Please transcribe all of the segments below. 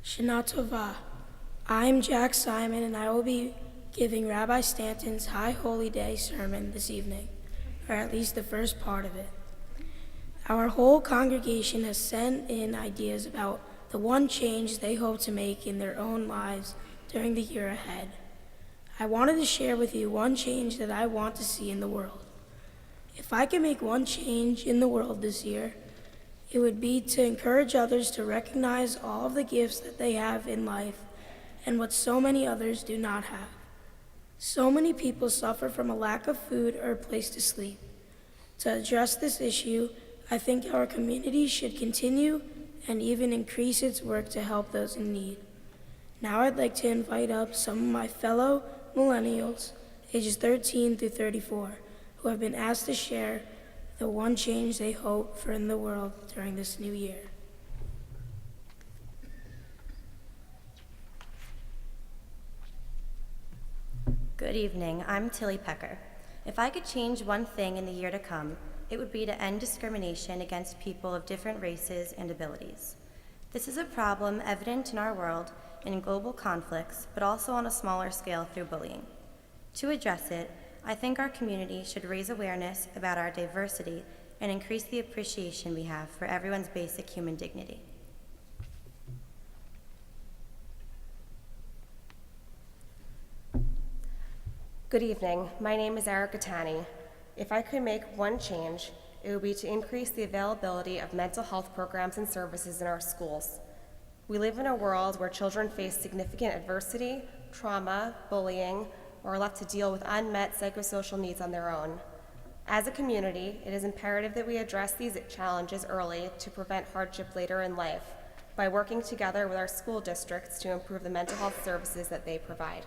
Shana Tova. I'm Jack Simon, and I will be giving Rabbi Stanton's High Holy Day sermon this evening, or at least the first part of it. Our whole congregation has sent in ideas about the one change they hope to make in their own lives during the year ahead. I wanted to share with you one change that I want to see in the world. If I could make one change in the world this year, it would be to encourage others to recognize all of the gifts that they have in life and what so many others do not have. So many people suffer from a lack of food or a place to sleep. To address this issue, I think our community should continue and even increase its work to help those in need. Now I'd like to invite up some of my fellow millennials, ages 13 through 34, who have been asked to share the one change they hope for in the world during this new year. Good evening, I'm Tilly Pecker. If I could change one thing in the year to come, it would be to end discrimination against people of different races and abilities. This is a problem evident in our world and in global conflicts, but also on a smaller scale through bullying. To address it, I think our community should raise awareness about our diversity and increase the appreciation we have for everyone's basic human dignity. Good evening. My name is Erica Tani. If I could make one change, it would be to increase the availability of mental health programs and services in our schools. We live in a world where children face significant adversity, trauma, bullying, or are left to deal with unmet psychosocial needs on their own. As a community, it is imperative that we address these challenges early to prevent hardship later in life by working together with our school districts to improve the mental health services that they provide.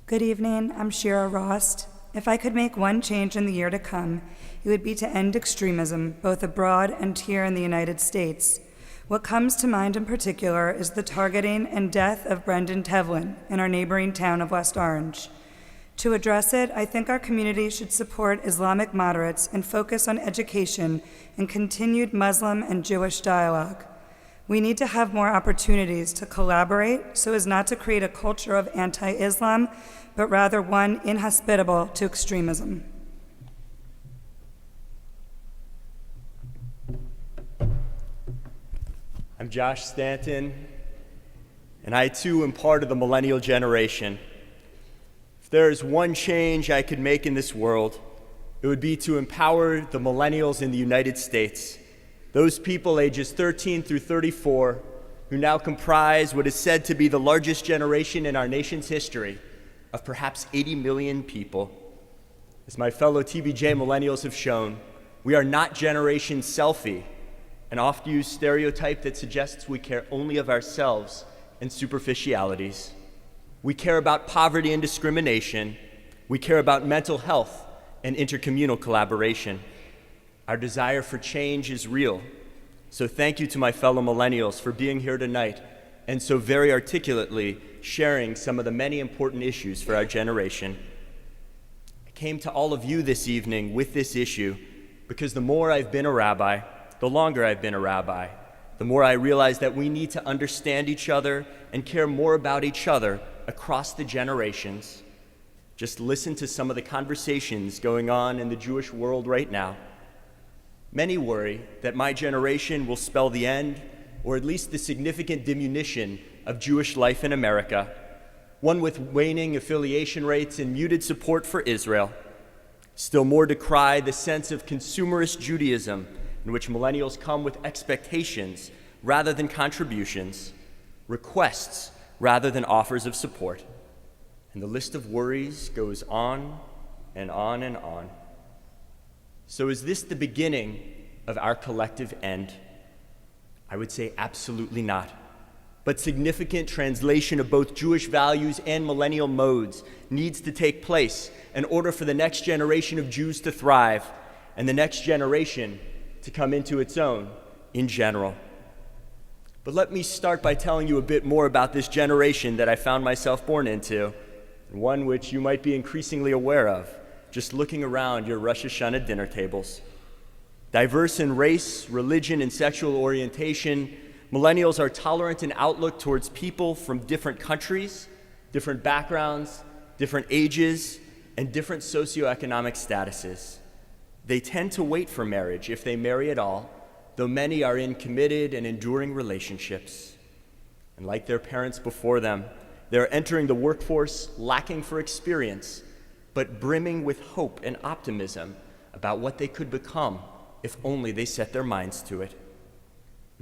Good evening, I'm Shira Rost. If I could make one change in the year to come, it would be to end extremism, both abroad and here in the United States. What comes to mind in particular is the targeting and death of Brendan Tevlin in our neighboring town of West Orange. To address it, I think our community should support Islamic moderates and focus on education and continued Muslim and Jewish dialogue. We need to have more opportunities to collaborate so as not to create a culture of anti-Islam, but rather one inhospitable to extremism. I'm Josh Stanton, and I too am part of the millennial generation. If there is one change I could make in this world, it would be to empower the millennials in the United States, those people ages 13 through 34 who now comprise what is said to be the largest generation in our nation's history of perhaps 80 million people. As my fellow TBJ millennials have shown, we are not Generation Selfie, an oft-used stereotype that suggests we care only of ourselves and superficialities. We care about poverty and discrimination. We care about mental health and intercommunal collaboration. Our desire for change is real. So thank you to my fellow millennials for being here tonight and so very articulately sharing some of the many important issues for our generation. I came to all of you this evening with this issue because the more I've been a rabbi, the longer I've been a rabbi, the more I realize that we need to understand each other and care more about each other across the generations. Just listen to some of the conversations going on in the Jewish world right now. Many worry that my generation will spell the end, or at least the significant diminution of Jewish life in America, one with waning affiliation rates and muted support for Israel. Still more decry the sense of consumerist Judaism in which millennials come with expectations rather than contributions, requests rather than offers of support. And the list of worries goes on and on and on. So is this the beginning of our collective end? I would say absolutely not. But significant translation of both Jewish values and millennial modes needs to take place in order for the next generation of Jews to thrive and the next generation to come into its own in general. But let me start by telling you a bit more about this generation that I found myself born into, and one which you might be increasingly aware of, just looking around your Rosh Hashanah dinner tables. Diverse in race, religion, and sexual orientation, millennials are tolerant in outlook towards people from different countries, different backgrounds, different ages, and different socioeconomic statuses. They tend to wait for marriage, if they marry at all, though many are in committed and enduring relationships. And like their parents before them, they're entering the workforce lacking for experience, but brimming with hope and optimism about what they could become if only they set their minds to it.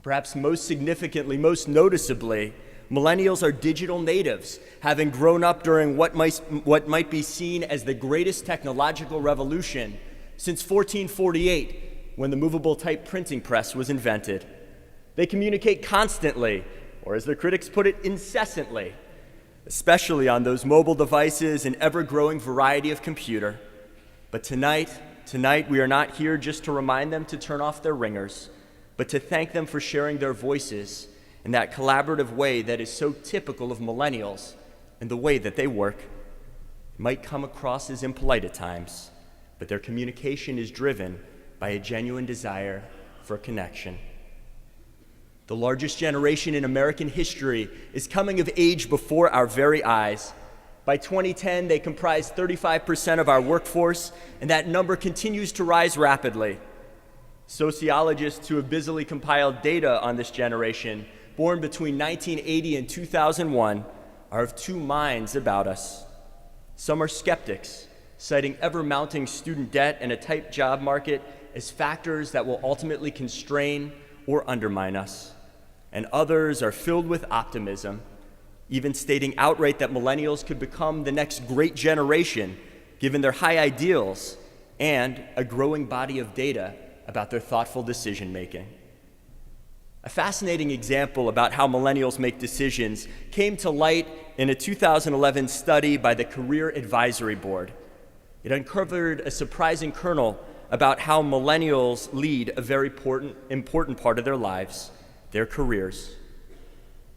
Perhaps most significantly, most noticeably, millennials are digital natives, having grown up during what might be seen as the greatest technological revolution since 1448, when the movable type printing press was invented. They communicate constantly, or as their critics put it, incessantly, especially on those mobile devices and ever-growing variety of computer. But tonight we are not here just to remind them to turn off their ringers, but to thank them for sharing their voices in that collaborative way that is so typical of millennials and the way that they work. It might come across as impolite at times, but their communication is driven by a genuine desire for connection. The largest generation in American history is coming of age before our very eyes. By 2010, they comprise 35% of our workforce, and that number continues to rise rapidly. Sociologists who have busily compiled data on this generation, born between 1980 and 2001, are of two minds about us. Some are skeptics, citing ever-mounting student debt and a tight job market as factors that will ultimately constrain or undermine us. And others are filled with optimism, even stating outright that millennials could become the next great generation, given their high ideals and a growing body of data about their thoughtful decision-making. A fascinating example about how millennials make decisions came to light in a 2011 study by the Career Advisory Board. It uncovered a surprising kernel about how millennials lead a very important part of their lives, their careers.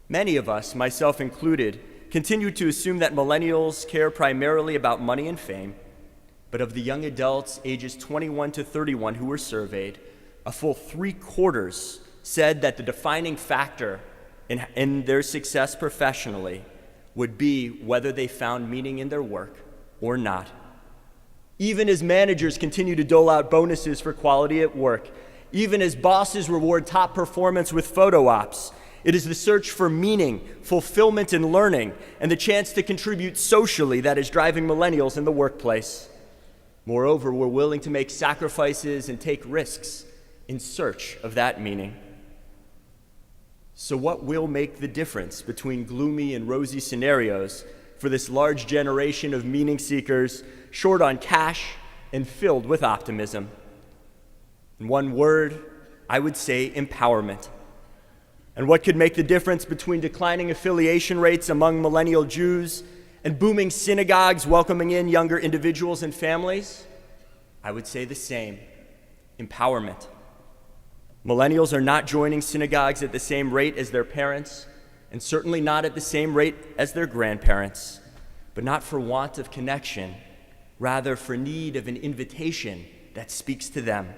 Many of us, myself included, continue to assume that millennials care primarily about money and fame, but of the young adults ages 21 to 31 who were surveyed, a full 3/4 said that the defining factor in their success professionally would be whether they found meaning in their work or not. Even as managers continue to dole out bonuses for quality at work, even as bosses reward top performance with photo ops, it is the search for meaning, fulfillment, and learning, and the chance to contribute socially that is driving millennials in the workplace. Moreover, we're willing to make sacrifices and take risks in search of that meaning. So what will make the difference between gloomy and rosy scenarios for this large generation of meaning seekers, short on cash and filled with optimism? In one word, I would say empowerment. And what could make the difference between declining affiliation rates among millennial Jews and booming synagogues welcoming in younger individuals and families? I would say the same: empowerment. Millennials are not joining synagogues at the same rate as their parents, and certainly not at the same rate as their grandparents, but not for want of connection, rather for need of an invitation that speaks to them.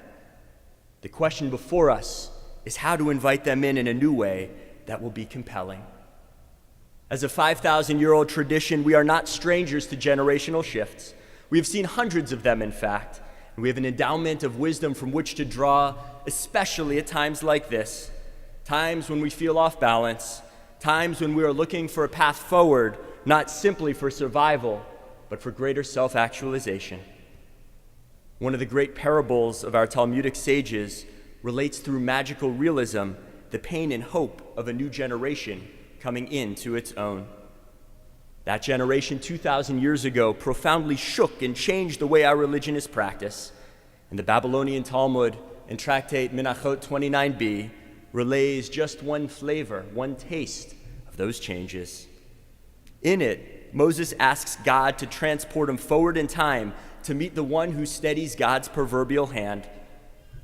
The question before us is how to invite them in a new way that will be compelling. As a 5,000-year-old tradition, we are not strangers to generational shifts. We have seen hundreds of them, in fact, and we have an endowment of wisdom from which to draw, especially at times like this, times when we feel off balance, times when we are looking for a path forward, not simply for survival, but for greater self-actualization. One of the great parables of our Talmudic sages relates through magical realism the pain and hope of a new generation coming into its own. That generation 2,000 years ago profoundly shook and changed the way our religion is practiced. And the Babylonian Talmud in Tractate Menachot 29b relays just one flavor, one taste of those changes. In it, Moses asks God to transport him forward in time to meet the one who steadies God's proverbial hand.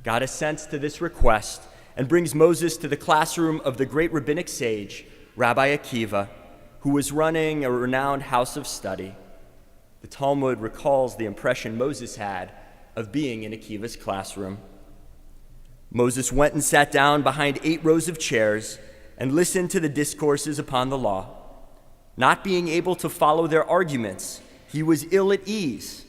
God assents to this request and brings Moses to the classroom of the great rabbinic sage, Rabbi Akiva, who was running a renowned house of study. The Talmud recalls the impression Moses had of being in Akiva's classroom. Moses went and sat down behind 8 rows of chairs and listened to the discourses upon the law. Not being able to follow their arguments, he was ill at ease.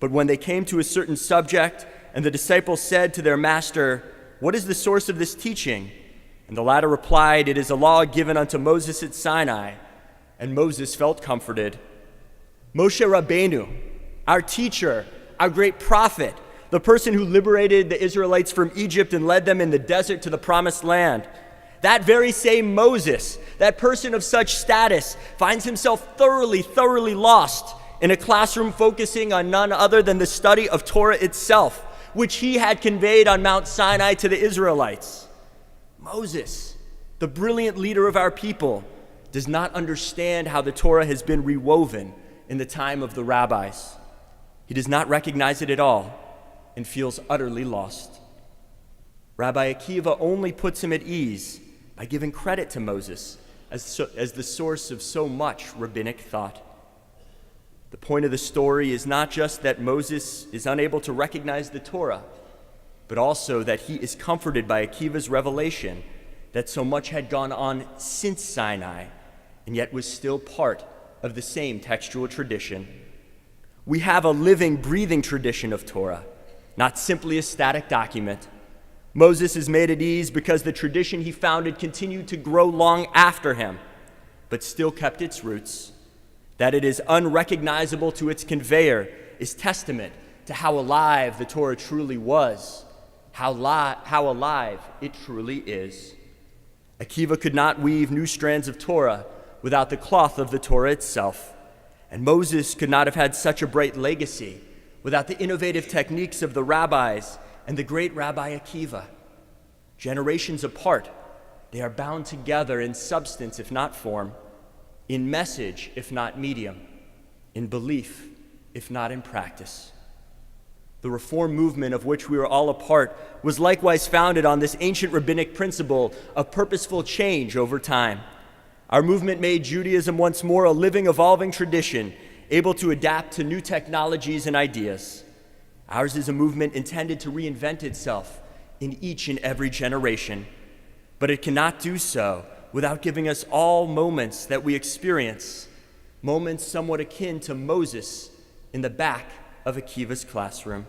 But when they came to a certain subject, and the disciples said to their master, "What is the source of this teaching?" And the latter replied, "It is a law given unto Moses at Sinai." And Moses felt comforted. Moshe Rabbeinu, our teacher, our great prophet, the person who liberated the Israelites from Egypt and led them in the desert to the promised land, that very same Moses, that person of such status, finds himself thoroughly lost in a classroom focusing on none other than the study of Torah itself, which he had conveyed on Mount Sinai to the Israelites. Moses, the brilliant leader of our people, does not understand how the Torah has been rewoven in the time of the rabbis. He does not recognize it at all and feels utterly lost. Rabbi Akiva only puts him at ease by giving credit to Moses as the source of so much rabbinic thought. The point of the story is not just that Moses is unable to recognize the Torah, but also that he is comforted by Akiva's revelation that so much had gone on since Sinai and yet was still part of the same textual tradition. We have a living, breathing tradition of Torah, not simply a static document. Moses is made at ease because the tradition he founded continued to grow long after him, but still kept its roots. That it is unrecognizable to its conveyor is testament to how alive the Torah truly was, how alive it truly is. Akiva could not weave new strands of Torah without the cloth of the Torah itself, and Moses could not have had such a bright legacy without the innovative techniques of the rabbis and the great Rabbi Akiva. Generations apart, they are bound together in substance if not form, in message, if not medium, in belief, if not in practice. The Reform movement of which we are all a part was likewise founded on this ancient rabbinic principle of purposeful change over time. Our movement made Judaism once more a living, evolving tradition, able to adapt to new technologies and ideas. Ours is a movement intended to reinvent itself in each and every generation, but it cannot do so without giving us all moments that we experience, moments somewhat akin to Moses in the back of Akiva's classroom.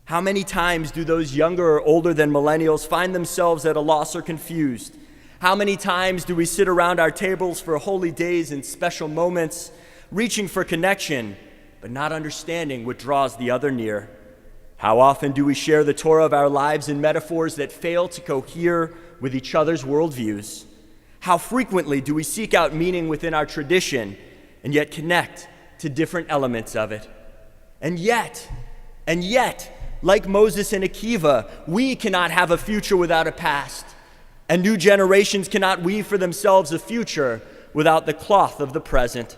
How many times do those younger or older than millennials find themselves at a loss or confused? How many times do we sit around our tables for holy days and special moments, reaching for connection, but not understanding what draws the other near? How often do we share the Torah of our lives in metaphors that fail to cohere with each other's worldviews? How frequently do we seek out meaning within our tradition and yet connect to different elements of it? And yet, like Moses and Akiva, we cannot have a future without a past, and new generations cannot weave for themselves a future without the cloth of the present.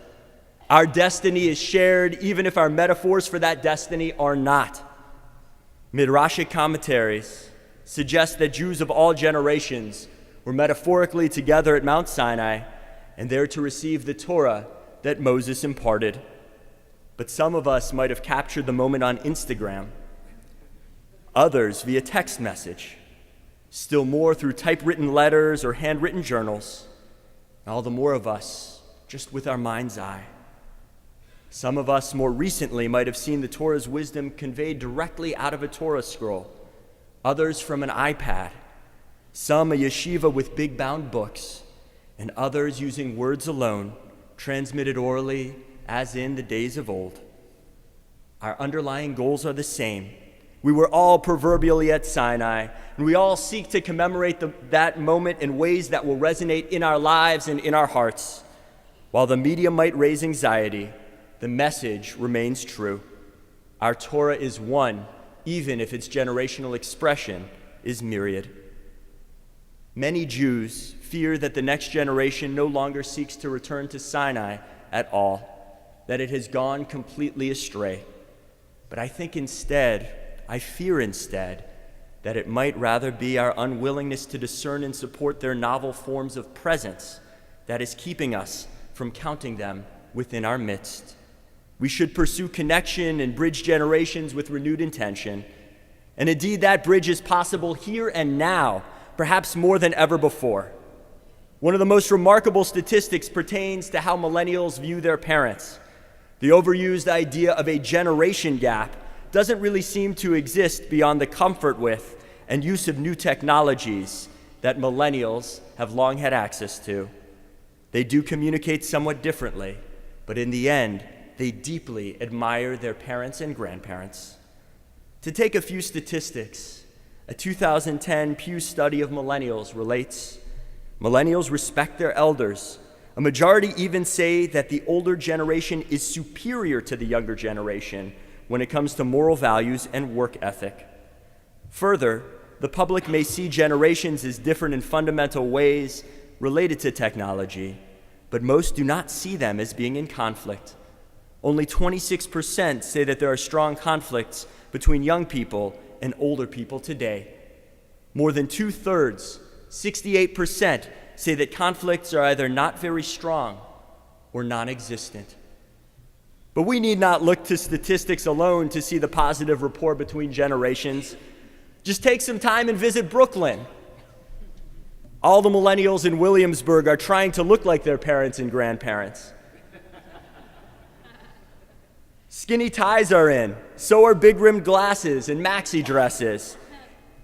Our destiny is shared even if our metaphors for that destiny are not. Midrashic commentaries suggest that Jews of all generations were metaphorically together at Mount Sinai and there to receive the Torah that Moses imparted. But some of us might have captured the moment on Instagram, others via text message, still more through typewritten letters or handwritten journals, and all the more of us just with our mind's eye. Some of us more recently might have seen the Torah's wisdom conveyed directly out of a Torah scroll, others from an iPad, some a yeshiva with big bound books, and others using words alone, transmitted orally as in the days of old. Our underlying goals are the same. We were all proverbially at Sinai, and we all seek to commemorate that moment in ways that will resonate in our lives and in our hearts. While the media might raise anxiety, the message remains true. Our Torah is one, even if its generational expression is myriad. Many Jews fear that the next generation no longer seeks to return to Sinai at all, that it has gone completely astray. But I fear instead, that it might rather be our unwillingness to discern and support their novel forms of presence that is keeping us from counting them within our midst. We should pursue connection and bridge generations with renewed intention, And indeed, that bridge is possible here and now, perhaps more than ever before. One of the most remarkable statistics pertains to how millennials view their parents. The overused idea of a generation gap doesn't really seem to exist beyond the comfort with and use of new technologies that millennials have long had access to. They do communicate somewhat differently, but in the end, they deeply admire their parents and grandparents. To take a few statistics, a 2010 Pew study of millennials relates, millennials respect their elders. A majority even say that the older generation is superior to the younger generation when it comes to moral values and work ethic. Further, the public may see generations as different in fundamental ways related to technology, but most do not see them as being in conflict. Only 26% say that there are strong conflicts between young people and older people today. More than 2/3, 68%, say that conflicts are either not very strong or non-existent. But we need not look to statistics alone to see the positive rapport between generations. Just take some time and visit Brooklyn. All the millennials in Williamsburg are trying to look like their parents and grandparents. Skinny ties are in, so are big-rimmed glasses and maxi dresses.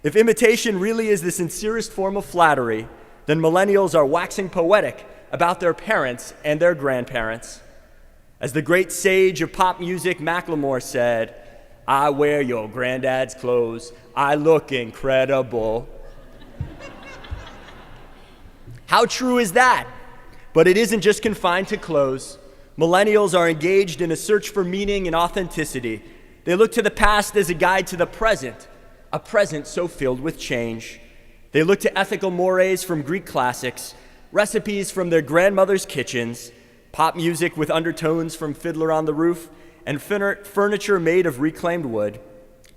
If imitation really is the sincerest form of flattery, then millennials are waxing poetic about their parents and their grandparents. As the great sage of pop music, Macklemore, said, "I wear your granddad's clothes. I look incredible." How true is that? But it isn't just confined to clothes. Millennials are engaged in a search for meaning and authenticity. They look to the past as a guide to the present, a present so filled with change. They look to ethical mores from Greek classics, recipes from their grandmother's kitchens, pop music with undertones from Fiddler on the Roof, and furniture made of reclaimed wood.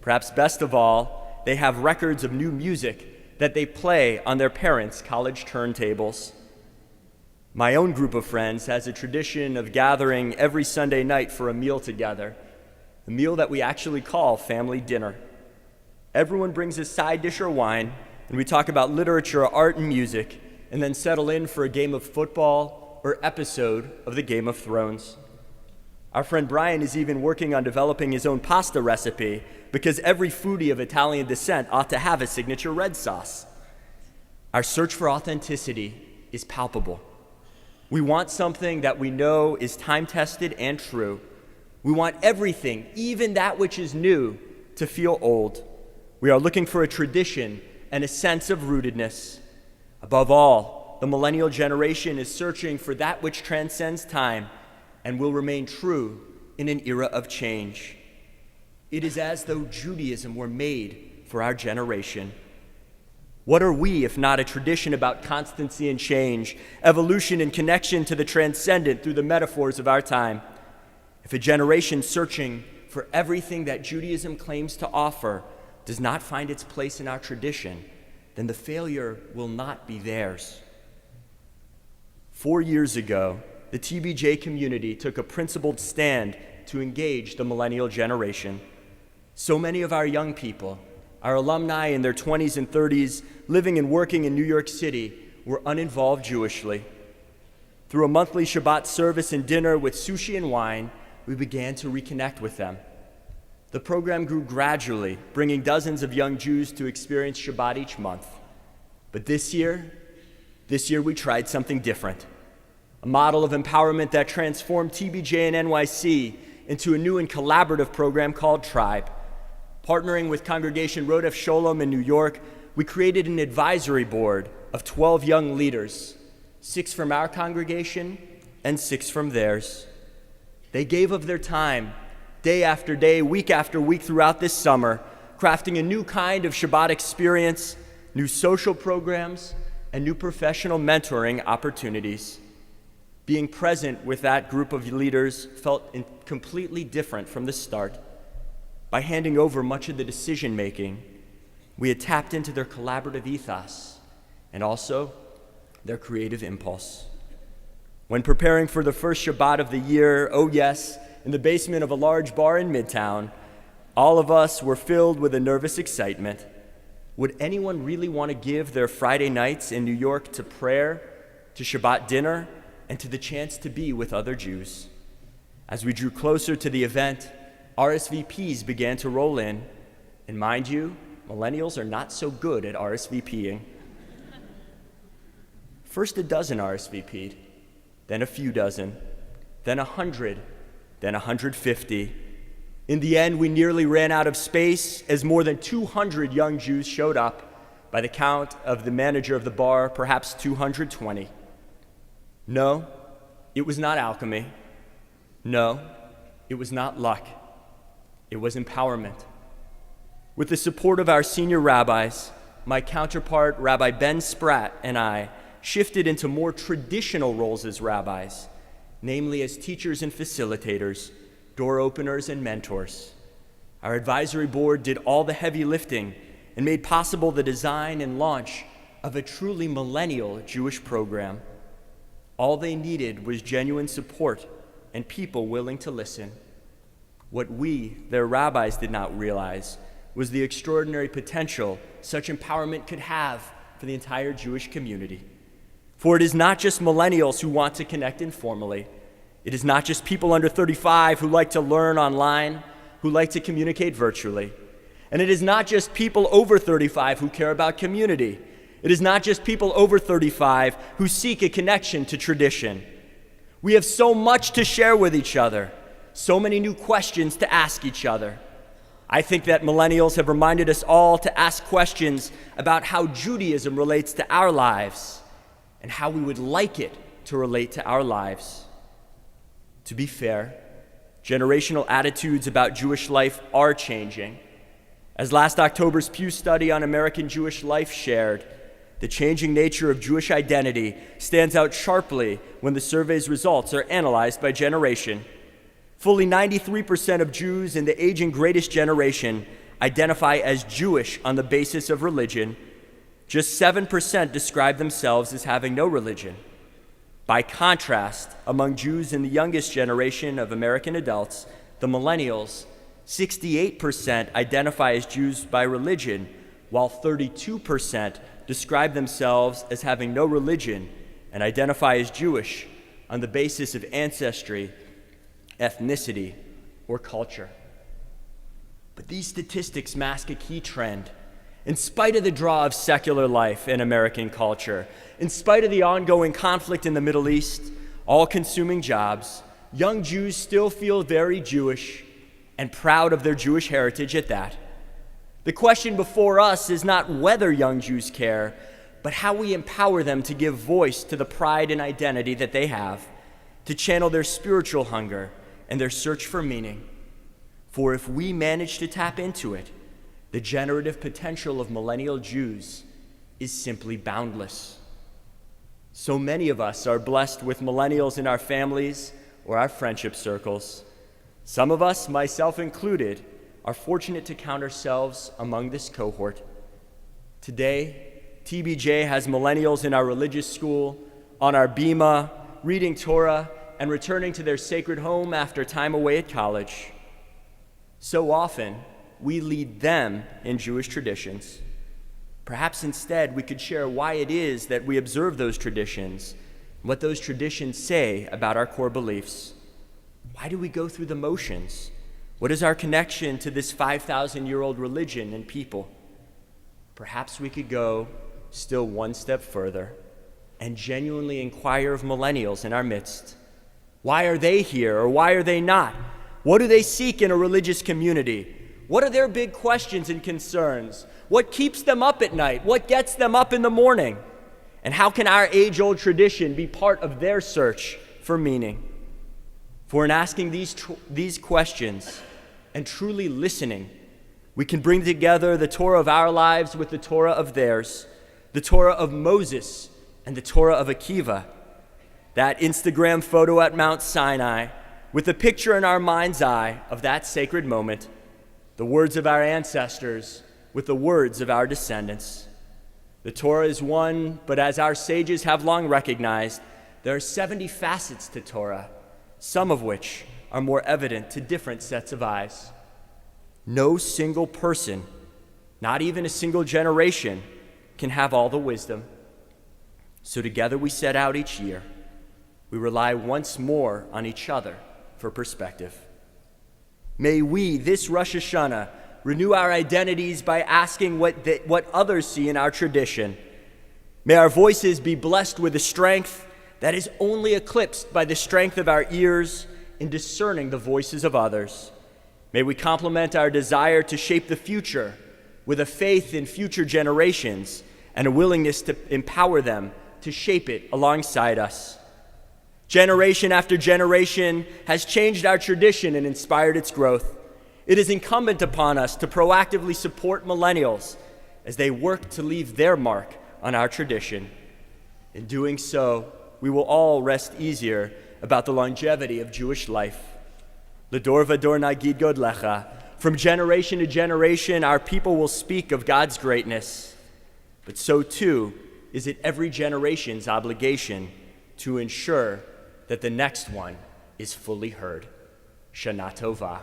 Perhaps best of all, they have records of new music that they play on their parents' college turntables. My own group of friends has a tradition of gathering every Sunday night for a meal together, a meal that we actually call family dinner. Everyone brings a side dish or wine, and we talk about literature, art, and music, and then settle in for a game of football or episode of the Game of Thrones. Our friend Brian is even working on developing his own pasta recipe because every foodie of Italian descent ought to have a signature red sauce. Our search for authenticity is palpable. We want something that we know is time-tested and true. We want everything, even that which is new, to feel old. We are looking for a tradition and a sense of rootedness. Above all, the millennial generation is searching for that which transcends time and will remain true in an era of change. It is as though Judaism were made for our generation. What are we if not a tradition about constancy and change, evolution and connection to the transcendent through the metaphors of our time? If a generation searching for everything that Judaism claims to offer does not find its place in our tradition, then the failure will not be theirs. 4 years ago, the TBJ community took a principled stand to engage the millennial generation. So many of our young people, our alumni in their 20s and 30s, living and working in New York City, were uninvolved Jewishly. Through a monthly Shabbat service and dinner with sushi and wine, we began to reconnect with them. The program grew gradually, bringing dozens of young Jews to experience Shabbat each month. But this year we tried something different. A model of empowerment that transformed TBJ and NYC into a new and collaborative program called Tribe. Partnering with Congregation Rodef Sholom in New York, we created an advisory board of 12 young leaders, 6 from our congregation and 6 from theirs. They gave of their time, day after day, week after week throughout this summer, crafting a new kind of Shabbat experience, new social programs, and new professional mentoring opportunities. Being present with that group of leaders felt completely different from the start. By handing over much of the decision-making, we had tapped into their collaborative ethos and also their creative impulse. When preparing for the first Shabbat of the year, oh yes, in the basement of a large bar in Midtown, All of us were filled with a nervous excitement. Would anyone really want to give their Friday nights in New York to prayer, to Shabbat dinner, and to the chance to be with other Jews? As we drew closer to the event, RSVPs began to roll in, and mind you, millennials are not so good at RSVPing. First a dozen RSVP'd, then a few dozen, then 100, then 150. In the end, we nearly ran out of space as more than 200 young Jews showed up. By the count of the manager of the bar, perhaps 220. No, it was not alchemy. No, it was not luck. It was empowerment. With the support of our senior rabbis, my counterpart, Rabbi Ben Spratt, and I shifted into more traditional roles as rabbis, namely as teachers and facilitators, door openers and mentors. Our advisory board did all the heavy lifting and made possible the design and launch of a truly millennial Jewish program. All they needed was genuine support and people willing to listen. What we, their rabbis, did not realize was the extraordinary potential such empowerment could have for the entire Jewish community. For it is not just millennials who want to connect informally. It is not just people under 35 who like to learn online, who like to communicate virtually. And it is not just people over 35 who care about community. It is not just people over 35 who seek a connection to tradition. We have so much to share with each other, so many new questions to ask each other. I think that millennials have reminded us all to ask questions about how Judaism relates to our lives and how we would like it to relate to our lives. To be fair, generational attitudes about Jewish life are changing. As last October's Pew study on American Jewish life shared, the changing nature of Jewish identity stands out sharply when the survey's results are analyzed by generation. Fully 93% of Jews in the aging greatest generation identify as Jewish on the basis of religion. Just 7% describe themselves as having no religion. By contrast, among Jews in the youngest generation of American adults, the millennials, 68% identify as Jews by religion, while 32% describe themselves as having no religion and identify as Jewish on the basis of ancestry, ethnicity, or culture. But these statistics mask a key trend. In spite of the draw of secular life in American culture, in spite of the ongoing conflict in the Middle East, all-consuming jobs, young Jews still feel very Jewish and proud of their Jewish heritage at that. The question before us is not whether young Jews care, but how we empower them to give voice to the pride and identity that they have, to channel their spiritual hunger and their search for meaning. For if we manage to tap into it, the generative potential of millennial Jews is simply boundless. So many of us are blessed with millennials in our families or our friendship circles. Some of us, myself included, are fortunate to count ourselves among this cohort. Today, TBJ has millennials in our religious school, on our bima, reading Torah, and returning to their sacred home after time away at college. So often, we lead them in Jewish traditions. Perhaps instead we could share why it is that we observe those traditions, what those traditions say about our core beliefs. Why do we go through the motions? What is our connection to this 5,000-year-old religion and people? Perhaps we could go still one step further and genuinely inquire of millennials in our midst. Why are they here, or why are they not? What do they seek in a religious community? What are their big questions and concerns? What keeps them up at night? What gets them up in the morning? And how can our age-old tradition be part of their search for meaning? For in asking these questions and truly listening, we can bring together the Torah of our lives with the Torah of theirs, the Torah of Moses and the Torah of Akiva, that Instagram photo at Mount Sinai with a picture in our mind's eye of that sacred moment, the words of our ancestors with the words of our descendants. The Torah is one, but as our sages have long recognized, there are 70 facets to Torah, some of which are more evident to different sets of eyes. No single person, not even a single generation, can have all the wisdom. So together we set out each year. We rely once more on each other for perspective. May we, this Rosh Hashanah, renew our identities by asking what others see in our tradition. May our voices be blessed with a strength that is only eclipsed by the strength of our ears in discerning the voices of others. May we complement our desire to shape the future with a faith in future generations and a willingness to empower them to shape it alongside us. Generation after generation has changed our tradition and inspired its growth. It is incumbent upon us to proactively support millennials as they work to leave their mark on our tradition. In doing so, we will all rest easier about the longevity of Jewish life. L'dor v'dor nagid godlecha. From generation to generation, our people will speak of God's greatness. But so too is it every generation's obligation to ensure that the next one is fully heard. Shana Tova.